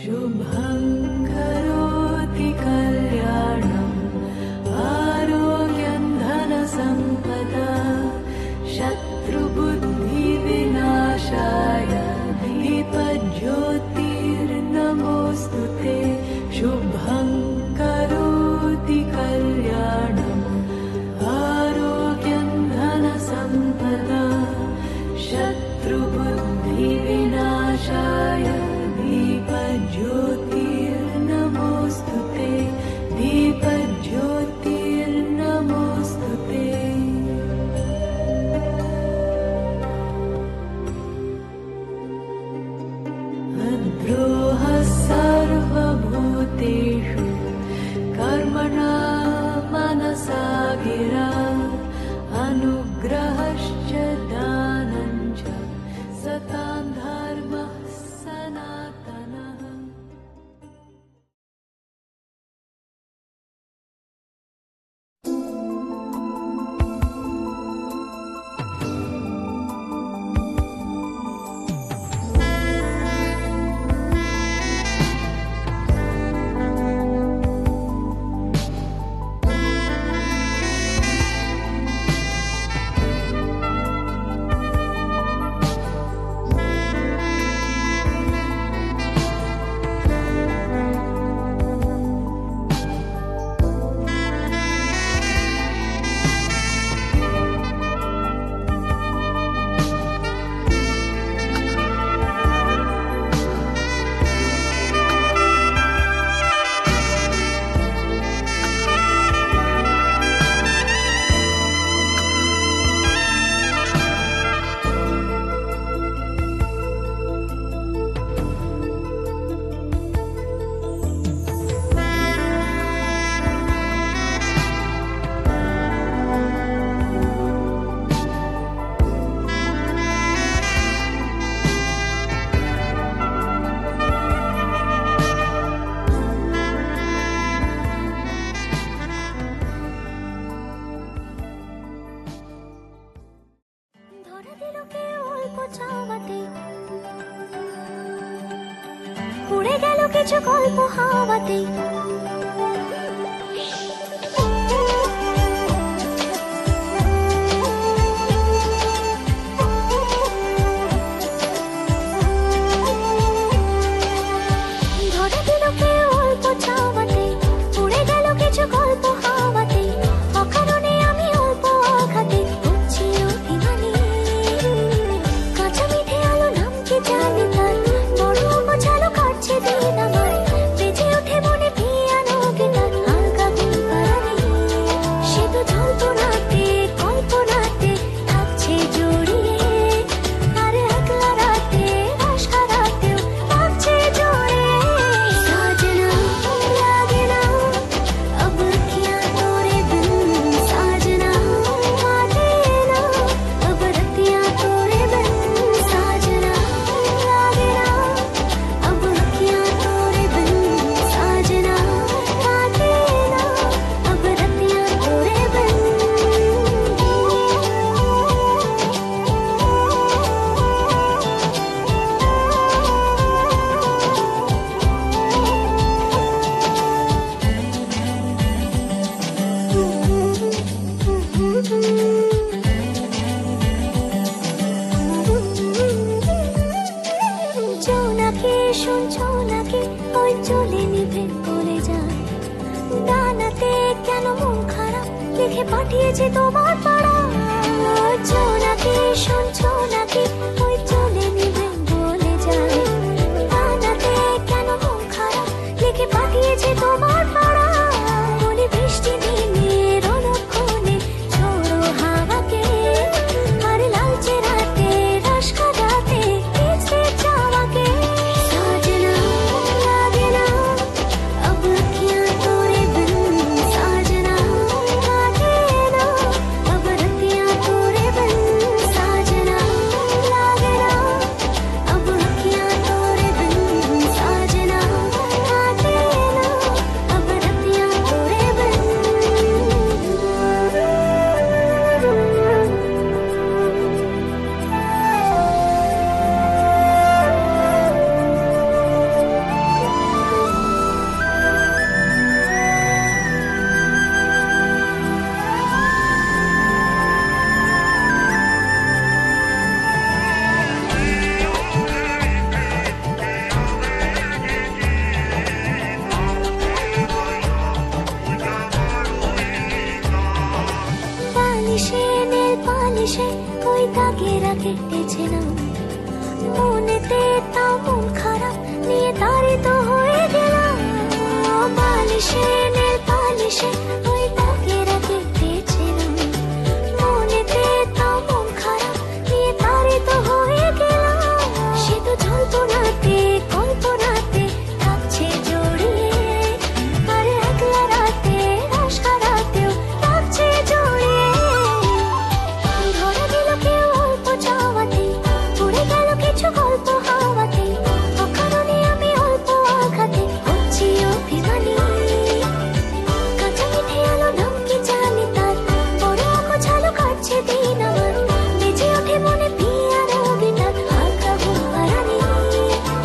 शुभ কিছু গল্প হাওয়াতে ধরে দিল কেউ অল্প চাওয়াতে, উড়ে গেল কিছু গল্প হাওয়াতে, অকারণে আমি অল্প আঘাতে হচ্ছি অভিমানী। কাঁচা মিঠে আলো নাম কি জানি তার, বড় গোছালো কাটছে দিন আমার, বেজে ওঠে মনে পিয়ানো গিটার হালকা ঘুম পাড়ানি। সে তো যন্ত্রণাতে কল্পনাতে থাকছে জড়িয়ে, আর একলা রাতে বাস হারাতেও থাকছে জড়ে। সাজনা লাগে না अब क्या तोरे बिन, साजना काटे ना अब रतियां तोरे बिन, साजना लागे ना अब क्या तोरे बिन, साजना काटे ना अब रतियां तोरे बिन। জোনাকি শুনছো নাকি ওই চলে নিভে বলে যায়, ডানাতে কেন মন খারাপ লিখে পাঠিয়েছে তোমার পাড়া। জোনাকি শুনছো নাকি ওই চলে নিভে বলে যায়, ডানাতে কেন মন খারাপ লিখে পাঠিয়েছে তোমার পাড়া। বলি বৃষ্টি দিনের অলক্ষণে ছোড়ো হাওয়াকে, আর লালচে রাতে রস কাটাতে ইচ্ছে চাওয়াকে। साजना लागे ना अब क्या तोरे बिन, साजना काटे ना अब দাগেরা কেটেছে না মনেতে, তাও মন খারাপ নিয়ে তাড়িত হয়ে গেলাম। বালিশে নীল পালিশে ওই দাগেরা কেটেছে না মনেতে, তাও মন খারাপ নিয়ে তাড়িত হয়ে গেলাম। সে তো জল্পনাতে কল্পনাতে থাকছে জড়িয়ে, আর একলা রাতে রাশারাতেও থাকছে জড়িয়ে। ধরা দিল কেউ অল্প চাওয়াতে, পড়ে গেল কিছু গল্প হাওয়াতে, অকারণে আমি অল্প আঘাতে হচ্ছি অভিমানী। কাঁচা মিঠে আলো নাম কি জানি তার, বড় অগোছালো কাটছে দিন আমার। বেজে ওঠে মনে পিয়ানো গিটার, হালকা ঘুম হারানি।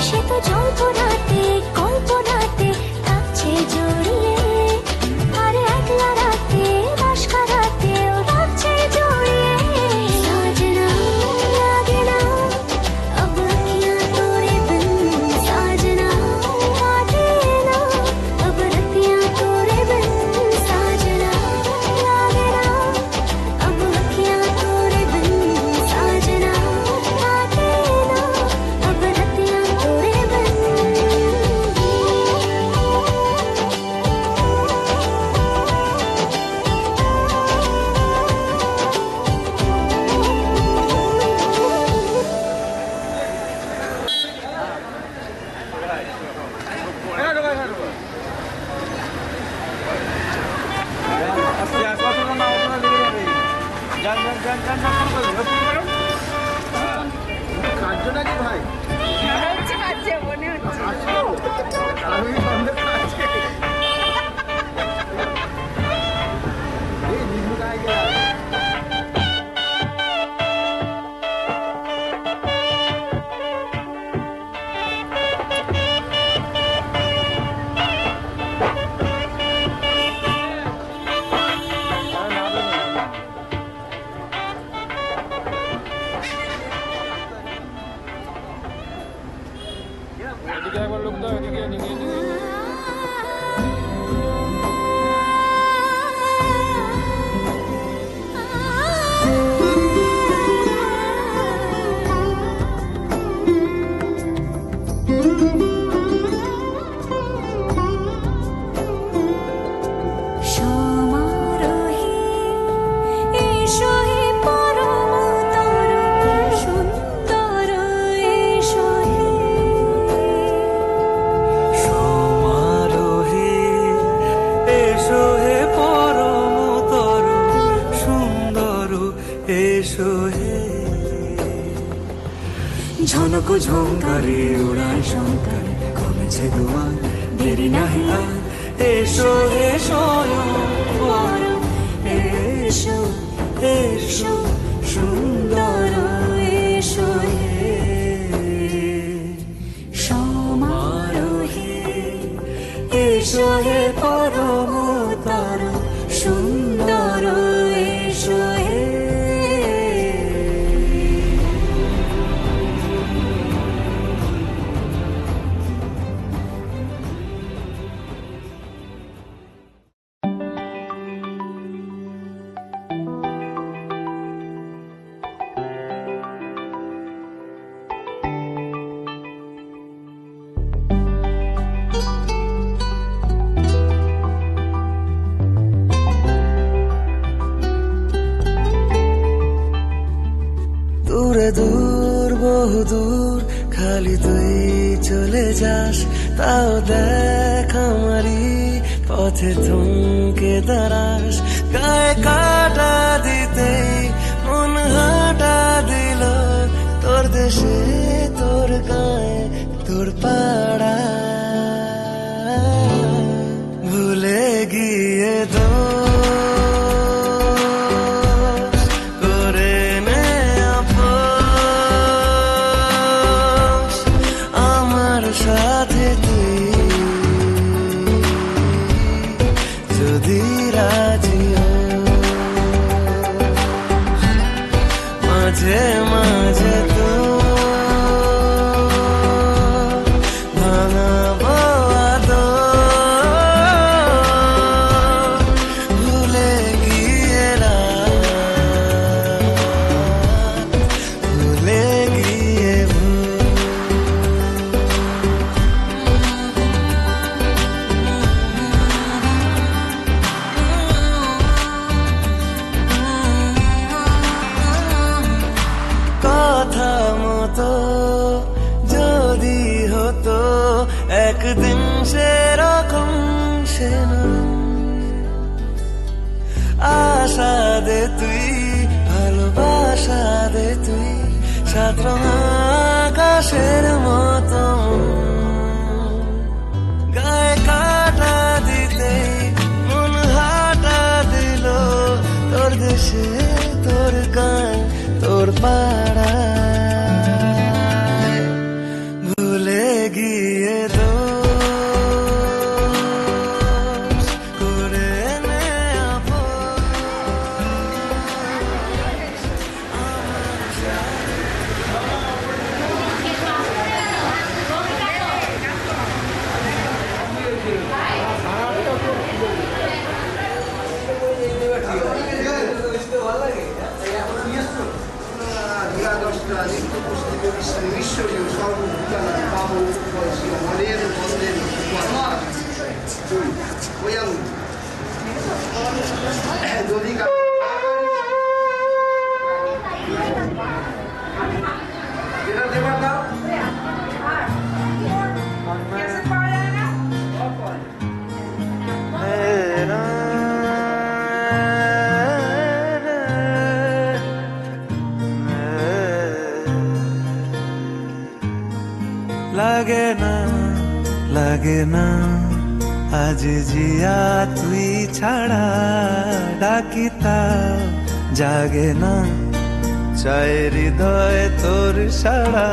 সে তো জল্পনাতে কল্পনাতে থাকছে জড়িয়ে, আর একলা রাতে রাশারাতেও থাকছে জড়িয়ে। সাজনা লাগে না अब अखियाँ तोरे बिन, साजना काटे ना अब रतियाँ तोरे बिन। साजना लागे ना अब अखियाँ तोरे बिन, साजना काटे ना अब रतियाँ तोरे बिन। সমারোহে এসো হে পরমতর সুন্দর, এসো হে সমারোহে এসো হে পরমতর সুন্দর, এসো হে। ঝনক ঝঙ্কারে উড়ায় শঙ্কারে কমেছে দুয়ার, দেরি নাহি আর এসো হে স্বয়ং পরম, এসো এসো সুন্দর, এসো হে। সমারোহে এসো হে পরমতর সুন্দর, এসো হে। দূরে দূর বহু দূর খালি তুই চলে যাস, তাও দেখ আমারই পথে থমকে দাঁড়াস। গায়ে কাটা দিতেই মন হাঁটা দিল, তোর দেশে তোর গায়ে তোর পাড়া। ভুলে গিয়ে করে নে আপোষ, আমার সাথে তুই যদি রাজি হোস। মাঝে মাঝে তো ভাঙা যেরকম সে আশা দে তুই, ভালোবাসা দে তুই, সাত রঙা আকাশের মতো গায়ে কাটা দিতে মন হাঁটা দিল তোর দেশে, তোর গান, তোর পাড়া ভুলে গিয়ে দোষ করে নে আপন। লাগে না, লাগে না আজ জিয়া তুই ছাড়া, ডাকিতা জাগে না চায় হৃদয় তোর সাড়া।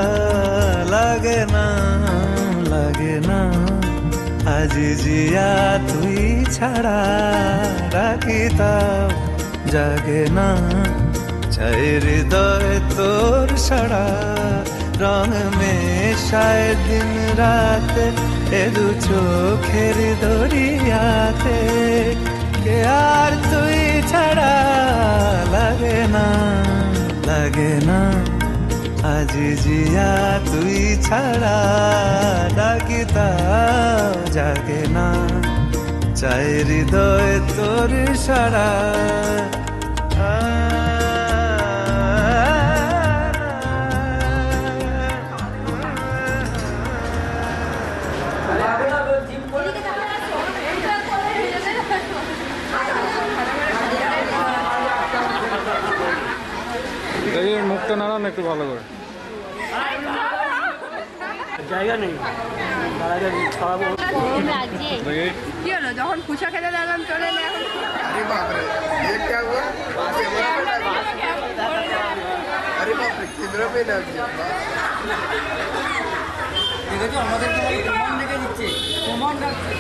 লাগে না, লাগে না আজ জিয়া তুই ছাড়া, ডাকিতা জাগে না চায় হৃদয় তোর সাড়া। রং মেশায় দিন রাতে এ দু চোখের দরিয়াতে, কে আর তুই ছাড়া। লাগে না, লাগে না আজ জিয়া তুই ছাড়া, ডাকিতা জাগে না চায় হৃদয় তোর সাড়া। মুখটা নাড়ান একটু ভালো করে, জায়গা নেই। কি হলো যখন ফুচকা খেতে লাগলাম চলে এলে এখন? আমাদের প্রমাণ রেখে দিচ্ছে, প্রমাণ রাখছে।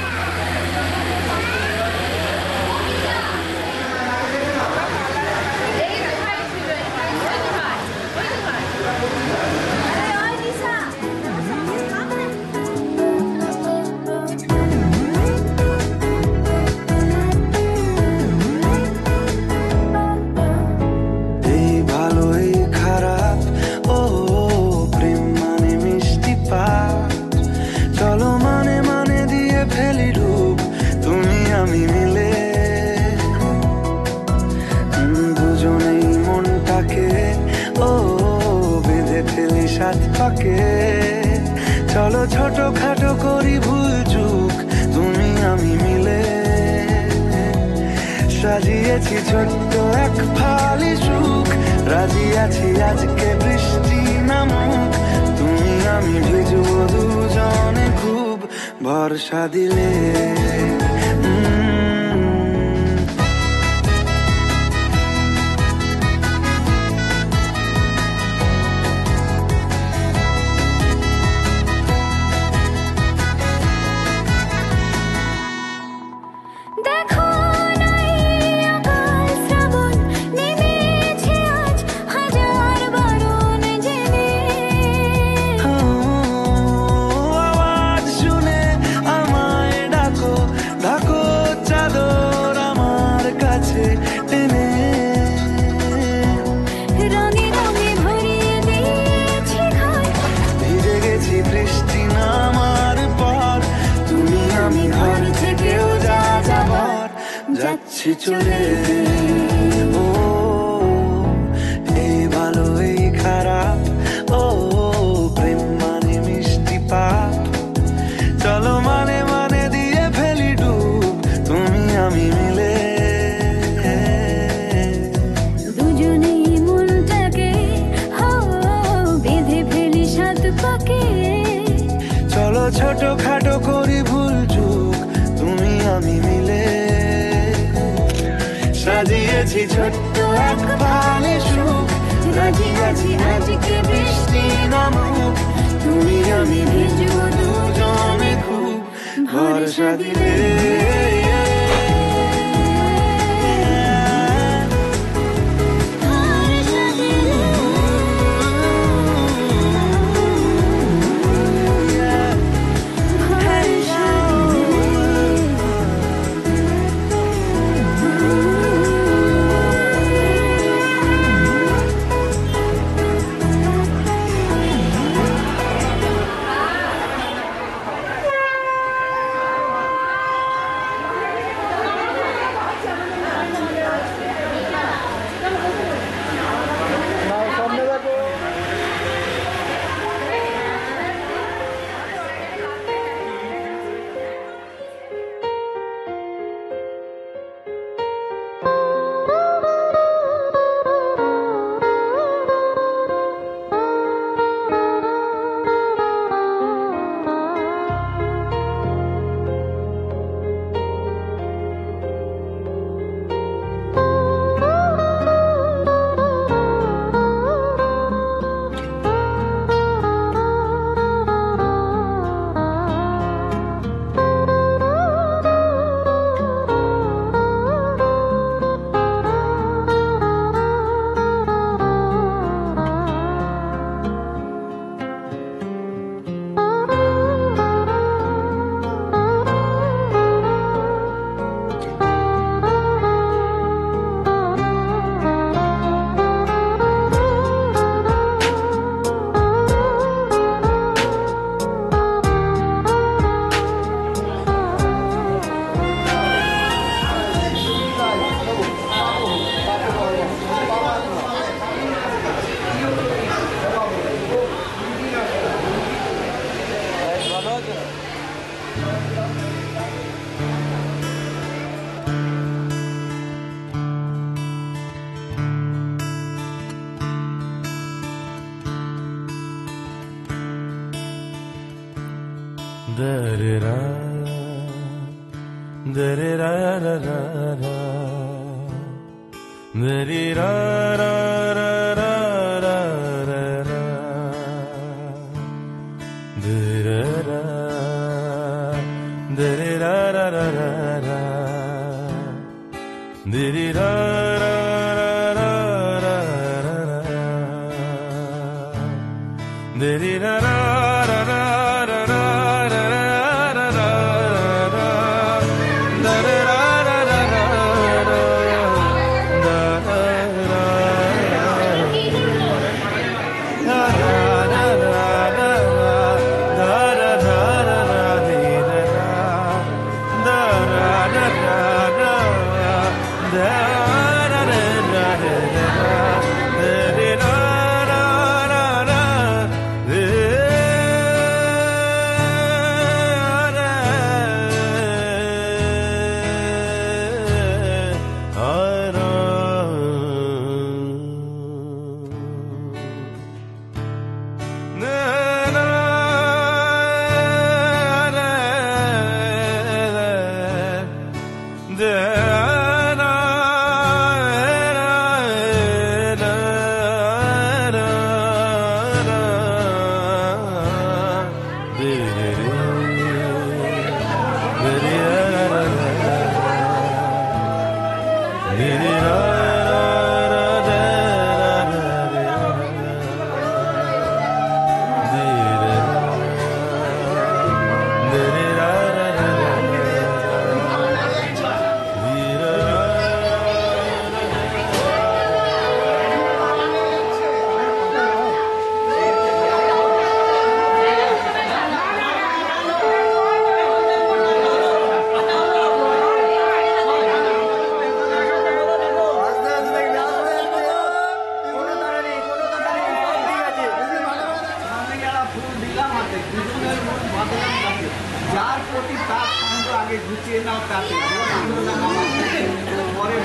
চলো ছোট খাটো করি ভুল চুক তুমি আমি মিলে, সাজিয়েছি ছোট্ট এক ফালি সুখ, রাজি আছি আজকে বৃষ্টি নামুক, তুমি আমি ভিজবো দুজনে খুব ভরসা দিলে। যাচ্ছি চলে ও এই ভালো এই খারাপ, ও প্রেম মানে মিষ্টি পাপ, চলো মানে মানে দিয়েছি ছোট্ট এক ফালি সুখ, রাজি আছি আজকে বৃষ্টি নামুক, তুমি আমি ভিজবো দুজনে খুব ভরসা দিলে। Da-da-da, da-da-da-da-da-da, da-da-da-da-da-da-da, da-da-da, da-da-da-da-da-da, da-da-da-da-da-da, da-da-da-da-da-da. যার প্রতি তার আনন্দ আগে গুছিয়ে নাও তাতে পরে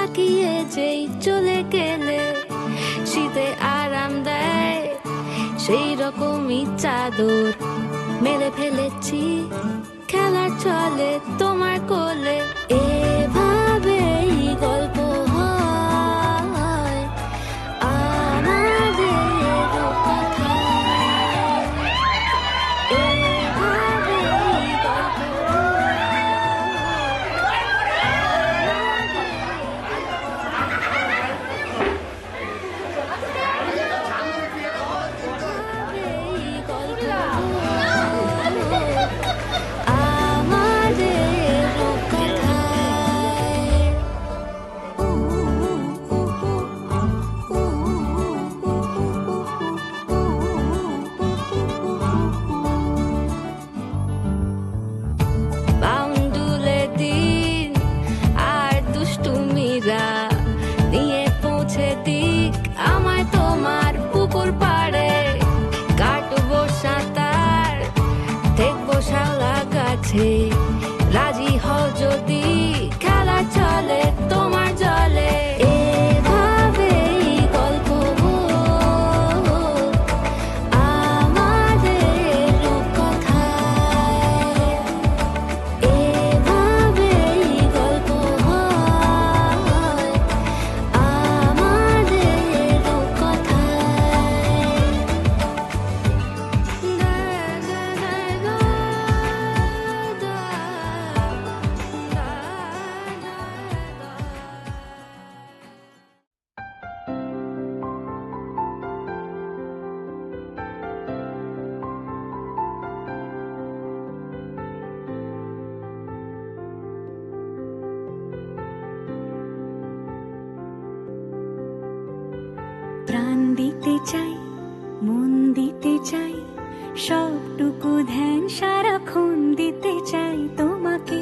তাকিয়ে যেই চলে গেলে শীতে আরাম দেয় সেই রকমই চাদর মেলে ফেলেছি খেলার চলে তোমার কোলে এভাবেই গল্প হয় আমাদের কথা এভাবেই গল্প বাউন্ডুলে দিন আর দুষ্টুমিরা নিয়ে পৌঁছে দিক আমায় তোমার পুকুর পাড়ে কাটবো সাঁতার দেখবো শালা গাছে রাজি হও যদি খেলা চলে তোমার জলে এভাবেই গল্প আমাদের রূপকথায় এভাবেই গল্প হয় আমাদের প্রাণ দিতে চাই মন দিতে চাই সবটুকু ধ্যান সারাক্ষণ দিতে চাই তোমাকে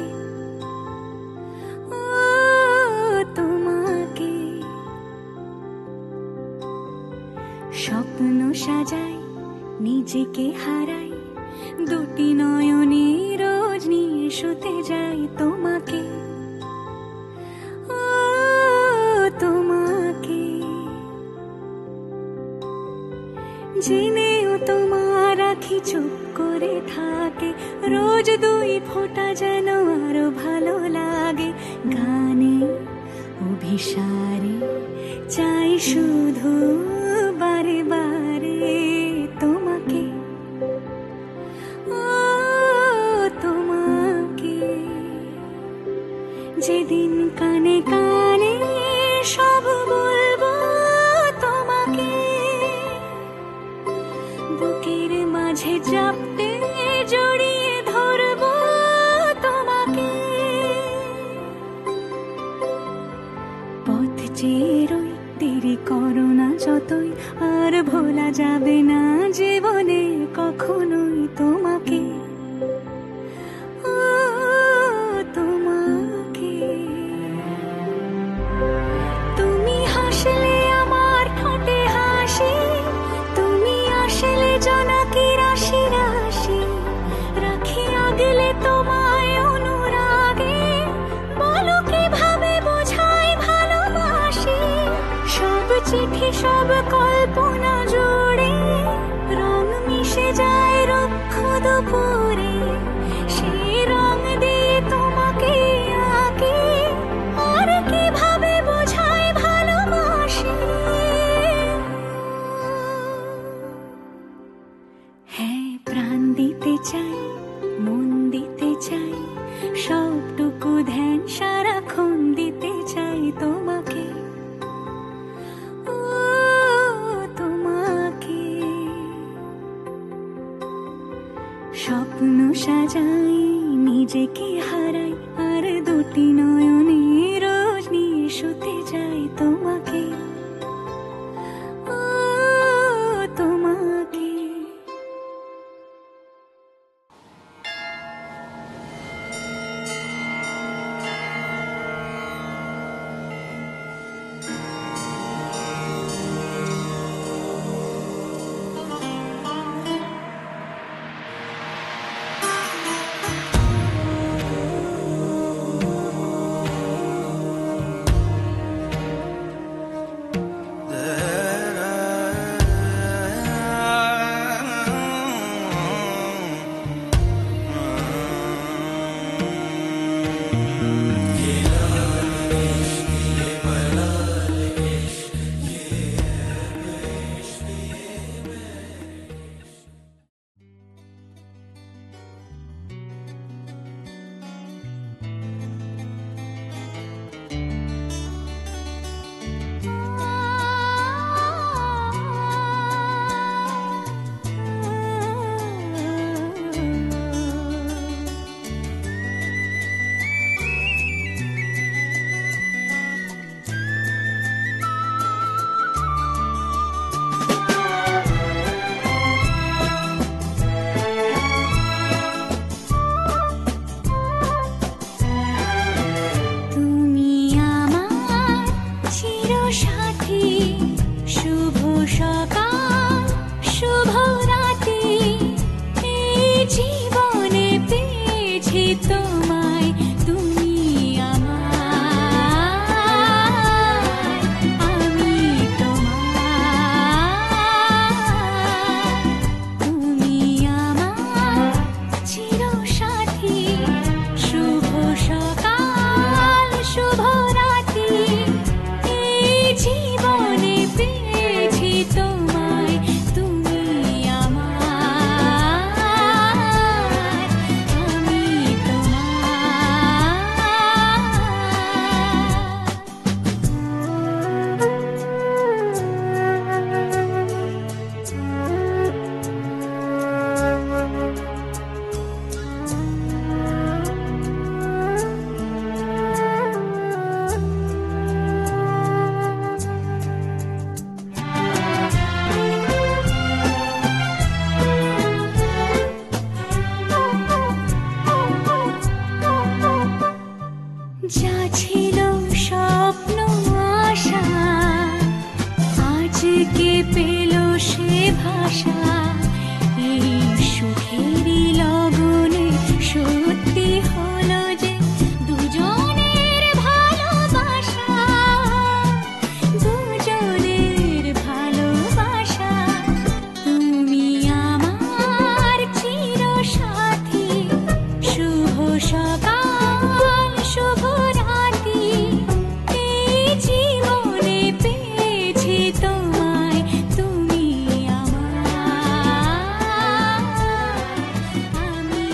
ও তোমাকে স্বপ্ন সাজাই নিজেকে হারাই দুটি নয়নে রোজ নিয়ে শুতে যাই তোমাকে ও তোমাকে জেনেও তোমার আখি চুপ করে থাকে রোজ দুই ফোঁটা যেন আরো ভালো লাগে গানে অভিসারে চাই শুধু বারে বারে তোমাকে ও তোমাকে যেদিন কানে কানে সব বলবো তোমাকে বুকের মাঝে চাপতে জড়িয়ে ধরবো তোমাকে পথ চেয়ে রই দেরি করো না যতই আর ভোলা যাবে না জীবনে কখনোই তোমাকে ও তোমাকে তুমি হাসলে আমার ঠোঁটে হাসি তুমি আসলে জোনাকি রাশি রাশি রাখি আগলে তোমায় অনুরাগে বলো কিভাবে বোঝাই ভালোবাসি সব চিঠি সব কল্পনা জুড়ে রং মিশে যায় রুক্ষ দুপুরে সেই রং দিয়ে তোমাকে আঁকি আর কিভাবে বোঝাই ভালোবাসি হ্যাঁ প্রাণ দিতে চাই মন দিতে চাই সবটুকু ধ্যান সারাক্ষণ দিতে চাই তোমাকে ও তোমাকে স্বপ্ন সাজাই নিজেকে হারাই আর দুটি নয়নে রোজ নিয়ে শুতে যাই তোমাকে ও তোমাকে পেল সে ভাষা, এই সুখেরই লগনে সত্যি হলো যে দুজনের ভালোবাসা, দুজনের ভালোবাসা। তুমি আমার চিরসাথী, শুভ সকাল শুভ রাতি, এই জীবনে পেয়েছি তোমায়, তুমি আমার, আমি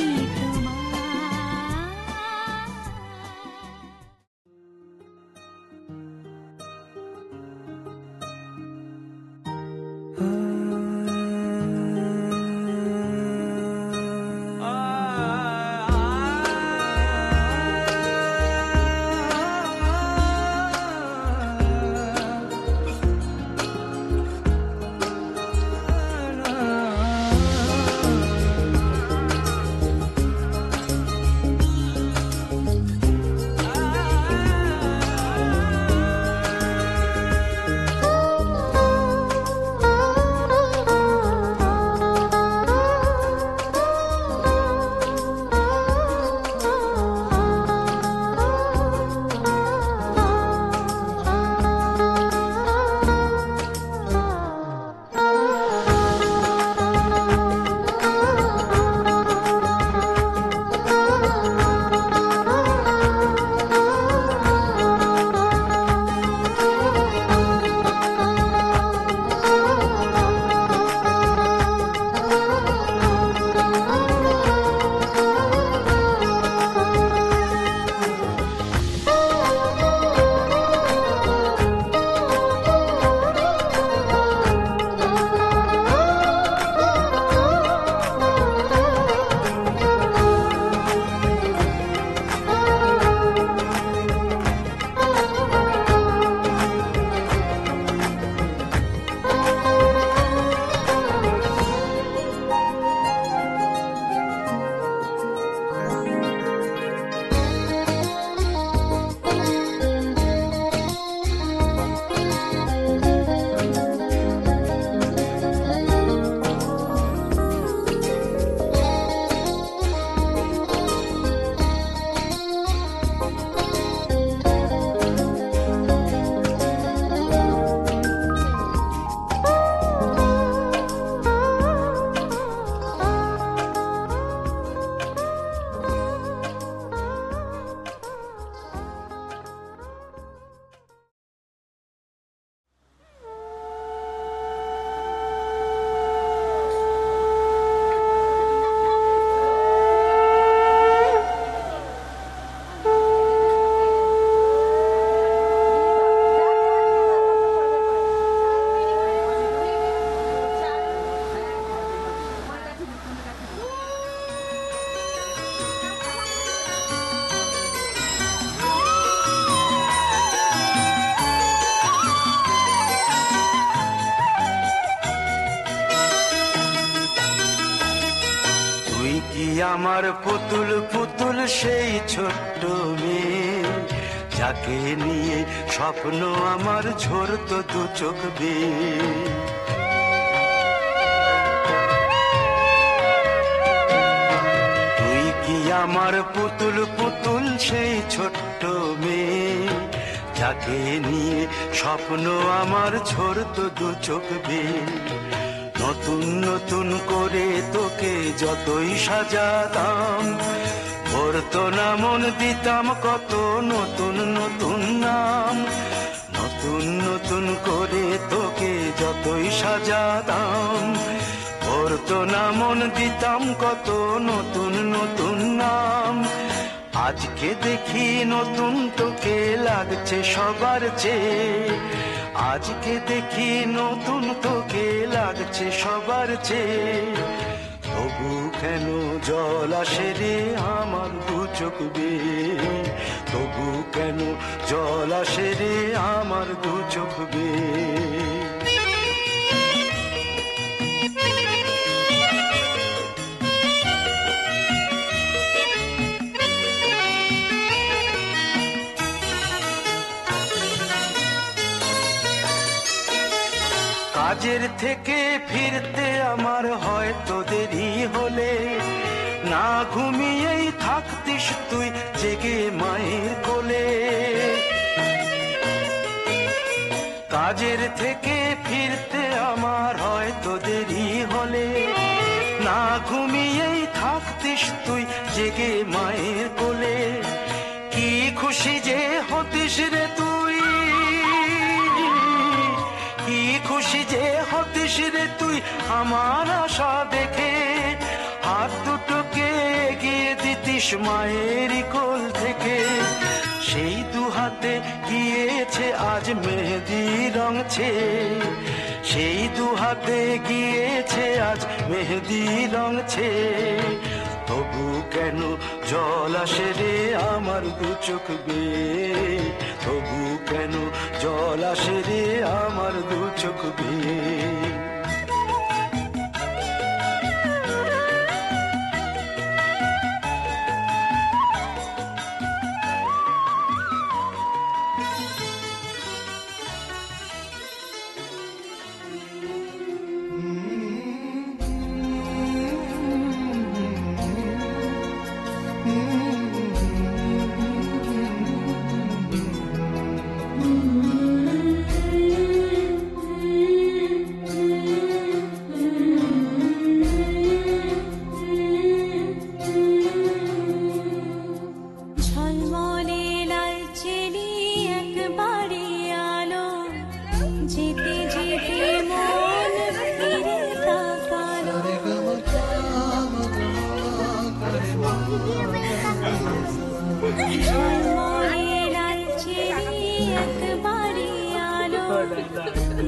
আমার পুতুল পুতুল সেই ছোট্ট মেয়ে, যাকে নিয়ে স্বপ্ন আমার ঝরতো দু চোখ বেয়ে। তুই কি আমার পুতুল পুতুল সেই ছোট্ট মেয়ে, যাকে নিয়ে স্বপ্ন আমার ঝরতো দু চোখ বেয়ে। নতুন নতুন করে তোকে যতই সাজাতাম, ভরতো না মন দিতাম কত নতুন নতুন নাম। নতুন নতুন করে তোকে যতই সাজাতাম, ভরতো না মন দিতাম কত নতুন নতুন নাম। আজকে দেখি নতুন তোকে লাগছে সবার চেয়ে, আজকে দেখি নতুন তোকে লাগছে সবার চেয়ে। তবু কেন জল আসে রে আমার দু চোখ বেয়ে, তবু কেন জল আসে রে আমার দু চোখ বেয়ে। কাজের থেকে ফিরতে আমার হয়তো দেরি হলে না ঘুমিয়েই থাকতিস তুই জেগে মায়ের কোলে। কাজের থেকে ফিরতে আমার হয়তো দেরি হলে না ঘুমিয়েই থাকতিস তুই জেগে মায়ের কোলে। কি খুশি যে হতিস রে তুই, কি খুশি যে হতিস রে তুই আমার আশা দেখে। হাত দুটোকে এগিয়ে দিতিস মায়ের কোল থেকে। সেই দু হাতে গিয়েছে আজ মেহেদি রংছে, সেই দু হাতে গিয়েছে আজ মেহেদি রংছে। তবু কেন জল আসে রে আমার দু চোখ বেয়ে, তবু কেন জল আসে রে আমার দু চোখ বেয়ে।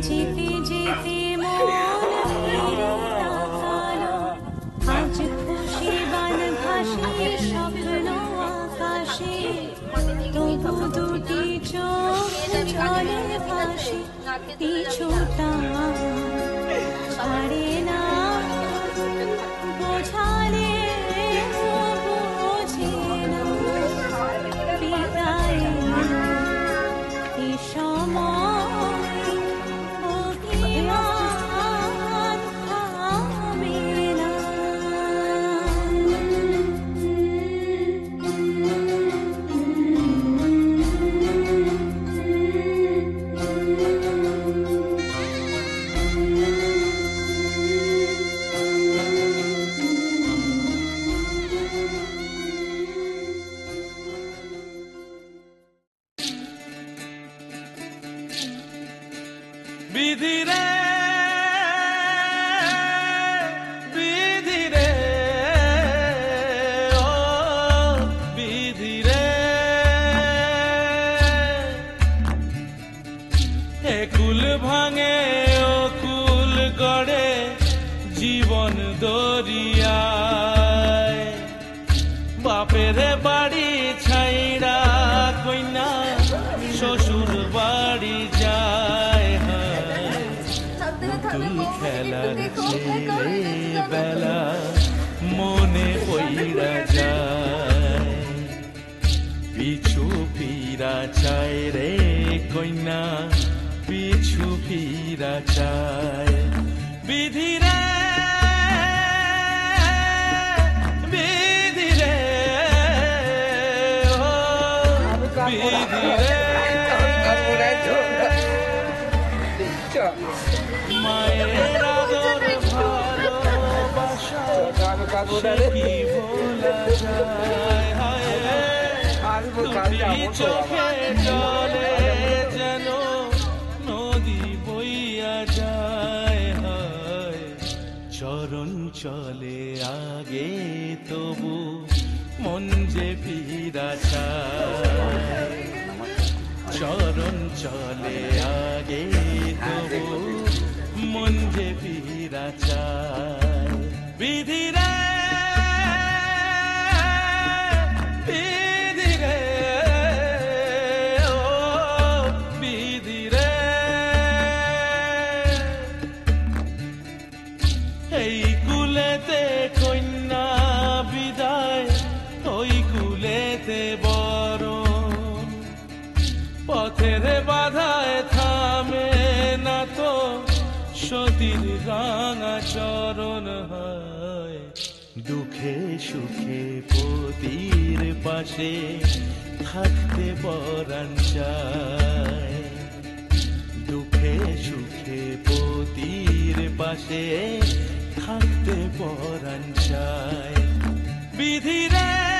যেতে যেতে আজ খুশি বান ভাসে স্বপ্ন আকাশে, তবু দুটি চোখ জলে ভাসে পিছুটা ছাড়ে না। বোঝালে বোঝে না বিদায় এ সময়। বিধি রে বিধি রে ও বিধি রে, এ কুল ভাঙে ও কুল গড়ে জীবন দরিয়ায়। বাপের বাড়ি ছাইড়া কইনা শ্বশুর বাড়ি যায়। খেলার ছেলে বেলা মনে পইরা যায়। পিছু ফিরা চায় রে কইনা পিছু ফিরা চায়। বিধি রে বিধি রে ও বিধি রে, মায়ের আদর ভালোবাসা কি ভোলা যায়। দুটি চোখে জলে যেন নদী বইয়া যায়। চরণ চলে আগে তবু মন যে ফিরা চায়। চরণ চলে আগে তবু মন যে ফিরা চায়। বিধি রে বিধি রে ও বিধি রে, এই কুলেতে কন্যা বিদায় ওই কুলেতে বরণ। পথের বাধায় থামে না তো সতীর রাঙা চরণ হয় দুঃখে সুখে পতির পাশে থাকতে পরাণ চায় দুঃখে সুখে পতির পাশে থাকতে পরাণ চায় বিধিরে